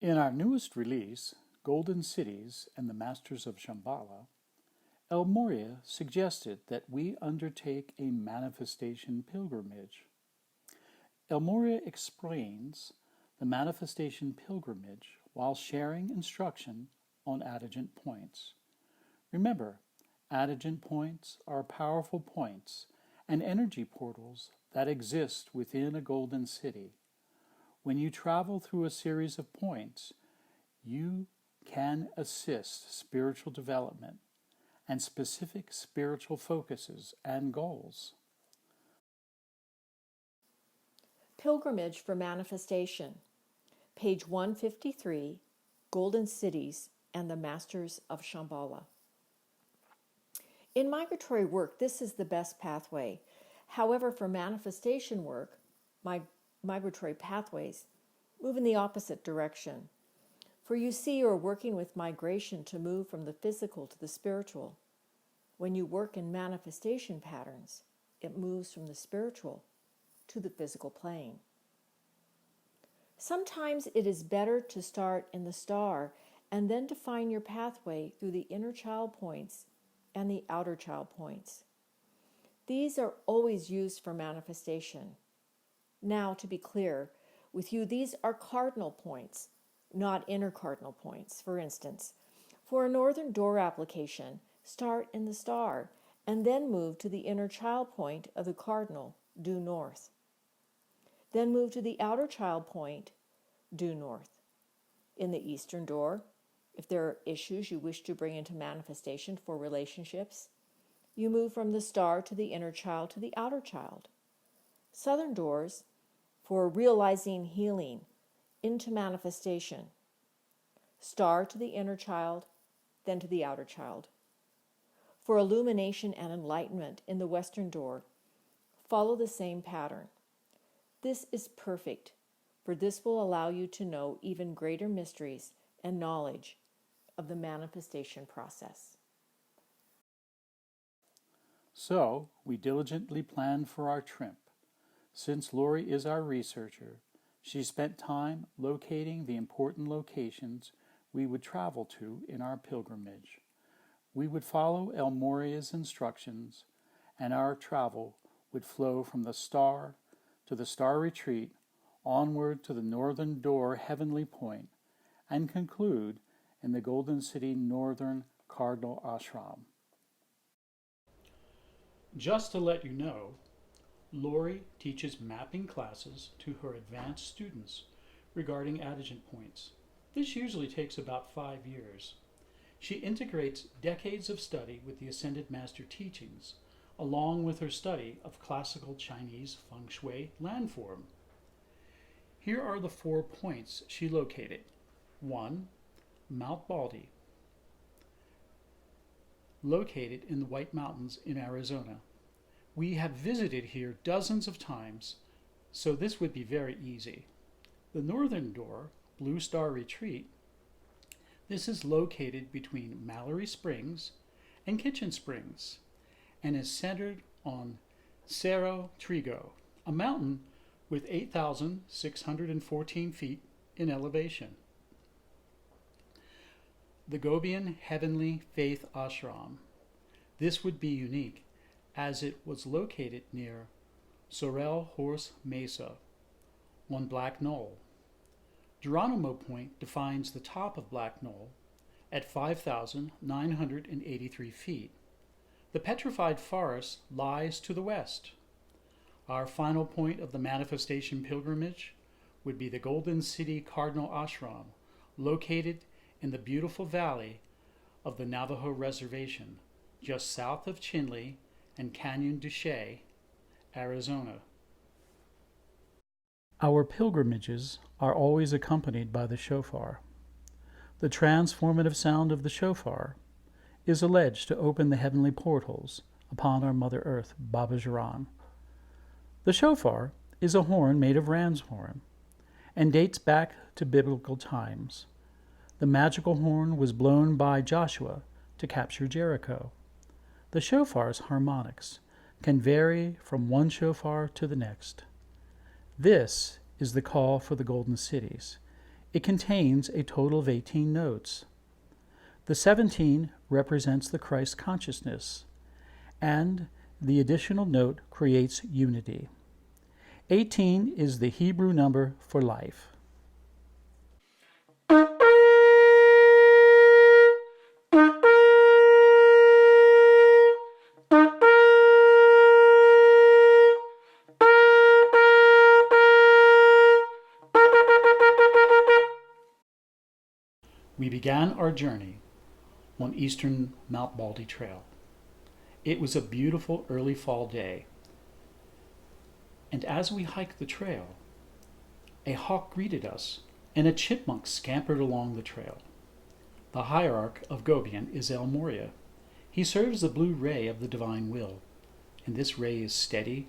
In our newest release, Golden Cities and the Masters of Shamballa, Morya suggested that we undertake a manifestation pilgrimage. Morya explains the manifestation pilgrimage while sharing instruction on Adjutant Points. Remember, Adjutant Points are powerful points and energy portals that exist within a golden city. When you travel through a series of points, you can assist spiritual development and specific spiritual focuses and goals. Pilgrimage for Manifestation, page 153, Golden Cities and the Masters of Shamballa. In migratory work, this is the best pathway. However, for manifestation work, migratory pathways move in the opposite direction. For you see, you are working with migration to move from the physical to the spiritual. When you work in manifestation patterns, it moves from the spiritual to the physical plane. Sometimes it is better to start in the star and then define your pathway through the inner child points and the outer child points. These are always used for manifestation. Now, to be clear with you, these are cardinal points, not inner cardinal points. For instance, for a northern door application, start in the star and then move to the inner child point of the cardinal, due north. Then move to the outer child point, due north. In the eastern door, if there are issues you wish to bring into manifestation for relationships, you move from the star to the inner child to the outer child. Southern doors, for realizing healing into manifestation. Star to the inner child, then to the outer child. For illumination and enlightenment in the western door, follow the same pattern. This is perfect, for this will allow you to know even greater mysteries and knowledge of the manifestation process. So, we diligently planned for our trip. Since Lori is our researcher, she spent time locating the important locations we would travel to in our pilgrimage. We would follow Morya's instructions, and our travel would flow from the star to the star retreat, onward to the northern door heavenly point, and conclude in the Golden City Northern Cardinal Ashram. Just to let you know, Lori teaches mapping classes to her advanced students regarding Adjutant Points. This usually takes about 5 years. She integrates decades of study with the Ascended Master teachings, along with her study of classical Chinese feng shui landform. Here are the 4 points she located. 1. Mount Baldy, located in the White Mountains in Arizona. We have visited here dozens of times, so this would be very easy. The northern door, Blue Star Retreat, this is located between Mallory Springs and Kitchen Springs and is centered on Cerro Trigo, a mountain with 8,614 feet in elevation. The Gobean Heavenly Faith Ashram. This would be unique as it was located near Sorrel Horse Mesa on Black Knoll. Geronimo Point defines the top of Black Knoll at 5,983 feet. The Petrified Forest lies to the west. Our final point of the manifestation pilgrimage would be the Golden City Cardinal Ashram, located in the beautiful valley of the Navajo Reservation, just south of Chinle and Canyon de Chelly, Arizona. Our pilgrimages are always accompanied by the shofar. The transformative sound of the shofar is alleged to open the heavenly portals upon our Mother Earth, Baba Jaran. The shofar is a horn made of ram's horn and dates back to biblical times. The magical horn was blown by Joshua to capture Jericho. The shofar's harmonics can vary from one shofar to the next. This is the call for the golden cities. It contains a total of 18 notes. The 17 represents the Christ consciousness, and the additional note creates unity. 18 is the Hebrew number for life. We began our journey on Eastern Mount Baldy Trail. It was a beautiful early fall day, and as we hiked the trail, a hawk greeted us and a chipmunk scampered along the trail. The hierarch of Gobean is Morya. He serves the blue ray of the divine will, and this ray is steady,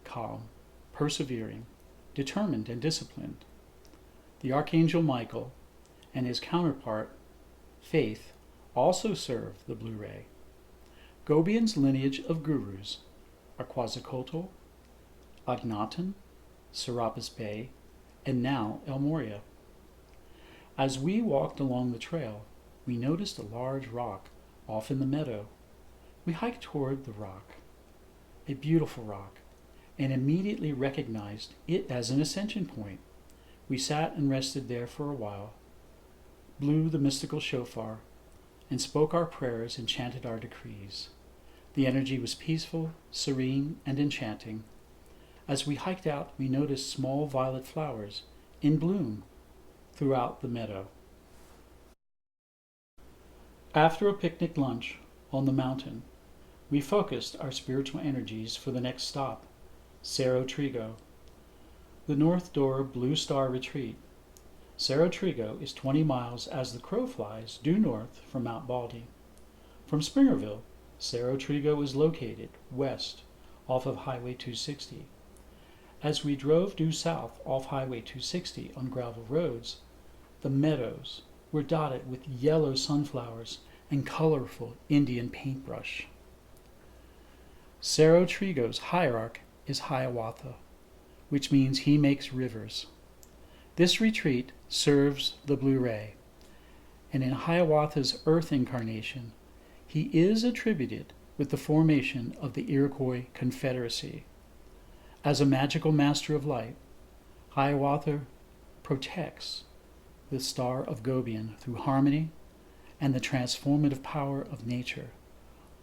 calm, persevering, determined, and disciplined. The Archangel Michael and his counterpart, Faith, also serve the blue ray. Gobean's lineage of gurus are Quetzalcoatl, Akhenaten, Serapis Bey, and now Morya. As we walked along the trail, we noticed a large rock off in the meadow. We hiked toward the rock, a beautiful rock, and immediately recognized it as an ascension point. We sat and rested there for a while, blew the mystical shofar, and spoke our prayers and chanted our decrees. The energy was peaceful, serene, and enchanting. As we hiked out, we noticed small violet flowers in bloom throughout the meadow. After a picnic lunch on the mountain, we focused our spiritual energies for the next stop, Cerro Trigo, the North Door Blue Star Retreat. Cerro Trigo is 20 miles as the crow flies due north from Mount Baldy. From Springerville, Cerro Trigo is located west off of Highway 260. As we drove due south off Highway 260 on gravel roads, the meadows were dotted with yellow sunflowers and colorful Indian paintbrush. Cerro Trigo's hierarch is Hiawatha, which means he makes rivers. This retreat serves the blue ray, and in Hiawatha's earth incarnation, he is attributed with the formation of the Iroquois Confederacy. As a magical master of light, Hiawatha protects the star of Gobean through harmony and the transformative power of nature.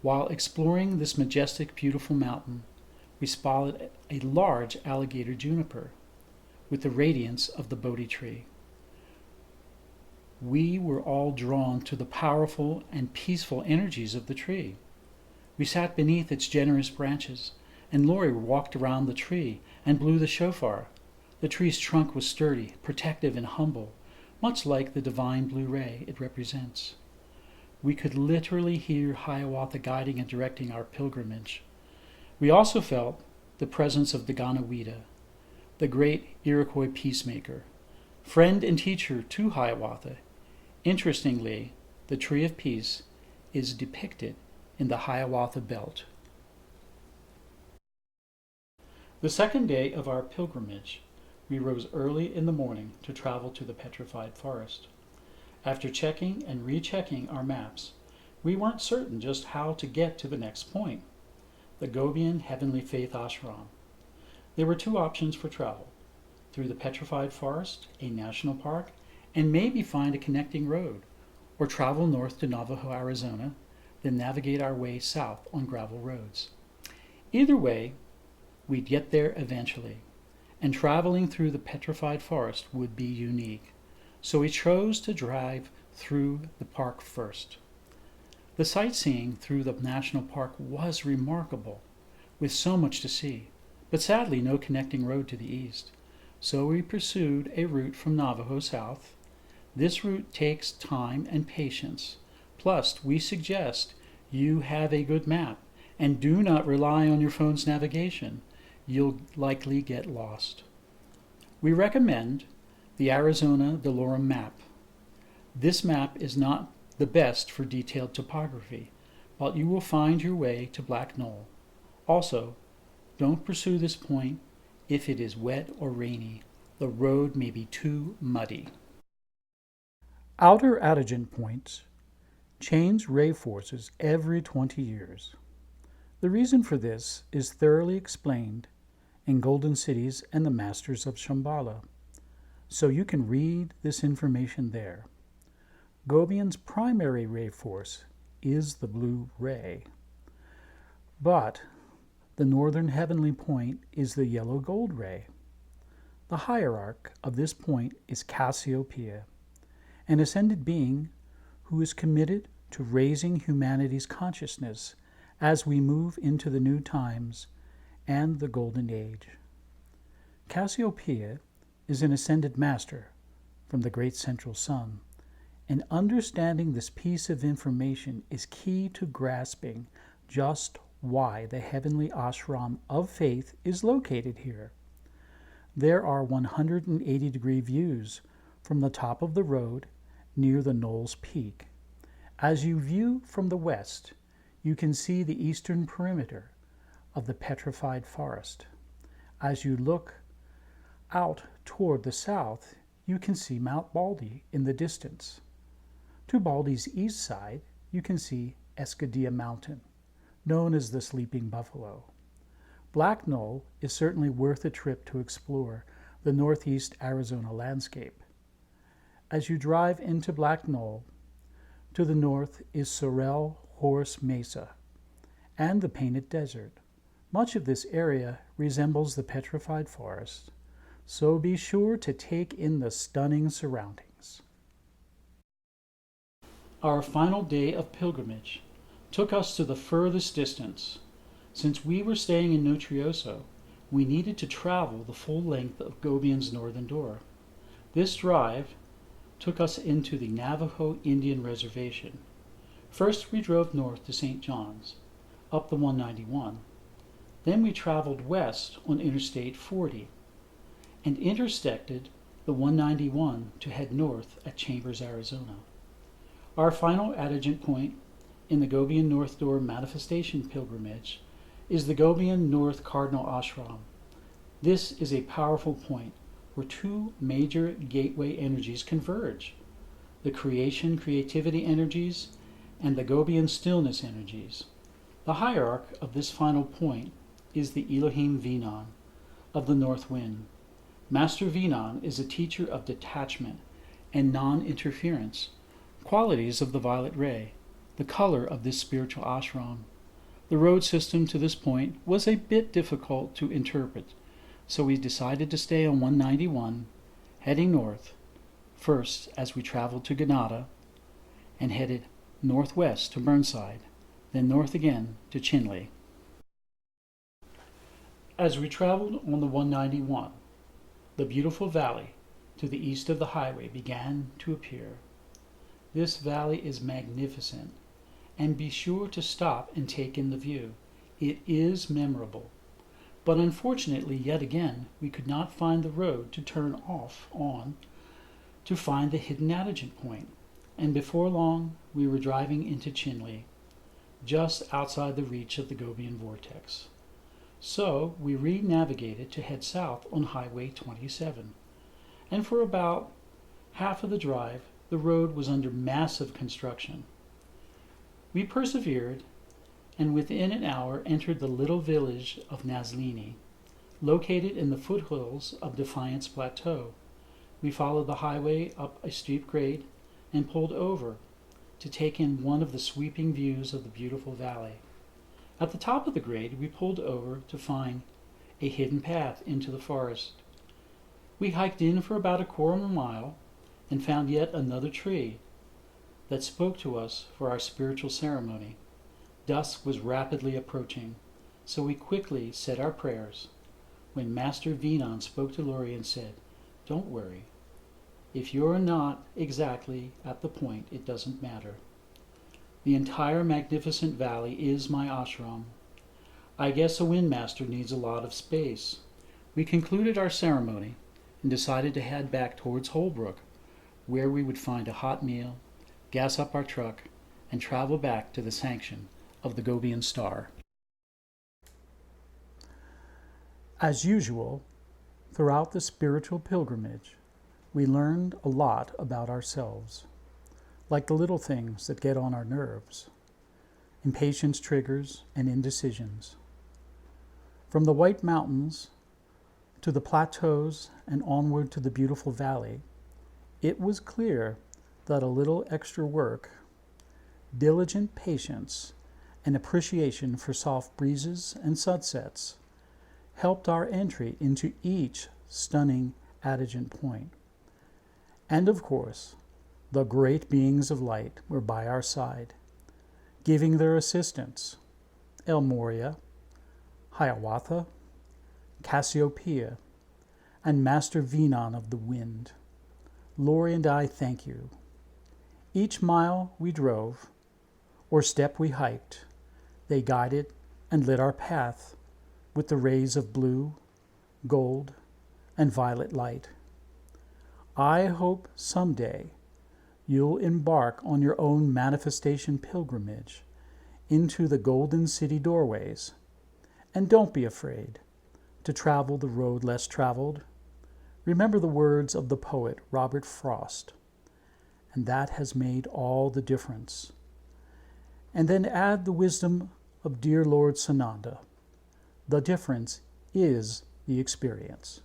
While exploring this majestic, beautiful mountain, we spotted a large alligator juniper with the radiance of the Bodhi tree. We were all drawn to the powerful and peaceful energies of the tree. We sat beneath its generous branches, and Lori walked around the tree and blew the shofar. The tree's trunk was sturdy, protective, and humble, much like the divine blue ray it represents. We could literally hear Hiawatha guiding and directing our pilgrimage. We also felt the presence of the Ganawida, the great Iroquois peacemaker, friend and teacher to Hiawatha. Interestingly, the Tree of Peace is depicted in the Hiawatha belt. The second day of our pilgrimage, we rose early in the morning to travel to the Petrified Forest. After checking and rechecking our maps, we weren't certain just how to get to the next point, the Gobean Heavenly Faith Ashram. There were two options for travel: through the Petrified Forest, a national park, and maybe find a connecting road, or travel north to Navajo, Arizona, then navigate our way south on gravel roads. Either way, we'd get there eventually, and traveling through the Petrified Forest would be unique, so we chose to drive through the park first. The sightseeing through the national park was remarkable, with so much to see, but sadly no connecting road to the east, so we pursued a route from Navajo south. This route takes time and patience, plus we suggest you have a good map and do not rely on your phone's navigation. You'll likely get lost. We recommend the Arizona Delorum map. This map is not the best for detailed topography, but you will find your way to Black Knoll. Also, don't pursue this point if it is wet or rainy. The road may be too muddy. Outer Adjutant Points change ray forces every 20 years. The reason for this is thoroughly explained in Golden Cities and the Masters of Shamballa, so you can read this information there. Gobean's primary ray force is the blue ray, but the northern heavenly point is the yellow gold ray. The hierarch of this point is Cassiopeia, an ascended being who is committed to raising humanity's consciousness as we move into the new times and the golden age. Cassiopeia is an ascended master from the great central sun, and understanding this piece of information is key to grasping just why the heavenly ashram of faith is located here. There are 180-degree views from the top of the road near the Knowles Peak. As you view from the west, you can see the eastern perimeter of the Petrified Forest. As you look out toward the south, you can see Mount Baldy in the distance. To Baldy's east side, you can see Escadilla Mountain, known as the Sleeping Buffalo. Black Knoll is certainly worth a trip to explore the northeast Arizona landscape. As you drive into Black Knoll, to the north is Sorrel Horse Mesa and the Painted Desert. Much of this area resembles the Petrified Forest, so be sure to take in the stunning surroundings. Our final day of pilgrimage took us to the furthest distance. Since we were staying in Nutrioso, we needed to travel the full length of Gobean's northern door. This drive took us into the Navajo Indian Reservation. First, we drove north to St. John's, up the 191. Then we traveled west on Interstate 40 and intersected the 191 to head north at Chambers, Arizona. Our final adjutant point in the Gobean North Door Manifestation Pilgrimage is the Gobean North Cardinal Ashram. This is a powerful point where two major gateway energies converge, the creativity energies, and the Gobean stillness energies. The hierarch of this final point is the Elohim Vinan of the North Wind. Master Vinan is a teacher of detachment and non-interference, qualities of the violet ray, the color of this spiritual ashram. The road system to this point was a bit difficult to interpret, so we decided to stay on 191, heading north, first as we traveled to Granada, and headed northwest to Burnside, then north again to Chinle. As we traveled on the 191, the beautiful valley to the east of the highway began to appear. This valley is magnificent, and be sure to stop and take in the view. It is memorable. But unfortunately, yet again, we could not find the road to turn off on to find the hidden adjutant point, and before long we were driving into Chinle, just outside the reach of the Gobean vortex. So we re-navigated to head south on Highway 27, and for about half of the drive, the road was under massive construction. We persevered, and within an hour entered the little village of Nazlini, located in the foothills of Defiance Plateau. We followed the highway up a steep grade and pulled over to take in one of the sweeping views of the beautiful valley. At the top of the grade, we pulled over to find a hidden path into the forest. We hiked in for about a quarter of a mile and found yet another tree that spoke to us for our spiritual ceremony. Dusk was rapidly approaching, so we quickly said our prayers when Master Vinan spoke to Lori and said, "Don't worry. If you're not exactly at the point, it doesn't matter. The entire magnificent valley is my ashram. I guess a windmaster needs a lot of space." We concluded our ceremony and decided to head back towards Holbrook, where we would find a hot meal, gas up our truck, and travel back to the sanction of the Gobean Star. As usual, throughout the spiritual pilgrimage, we learned a lot about ourselves. like the little things that get on our nerves, impatience triggers and indecisions. From the White Mountains to the plateaus and onward to the beautiful valley, it was clear that a little extra work, diligent patience, and appreciation for soft breezes and sunsets helped our entry into each stunning Adjutant Point. And of course, the great beings of light were by our side, giving their assistance: El Morya, Hiawatha, Cassiopeia, and Master Venon of the Wind. Lori and I thank you. Each mile we drove, or step we hiked, they guided and lit our path with the rays of blue, gold, and violet light. I hope someday you'll embark on your own manifestation pilgrimage into the Golden City doorways. And don't be afraid to travel the road less traveled. Remember the words of the poet Robert Frost, and that has made all the difference. And then add the wisdom of dear Lord Sananda. The difference is the experience.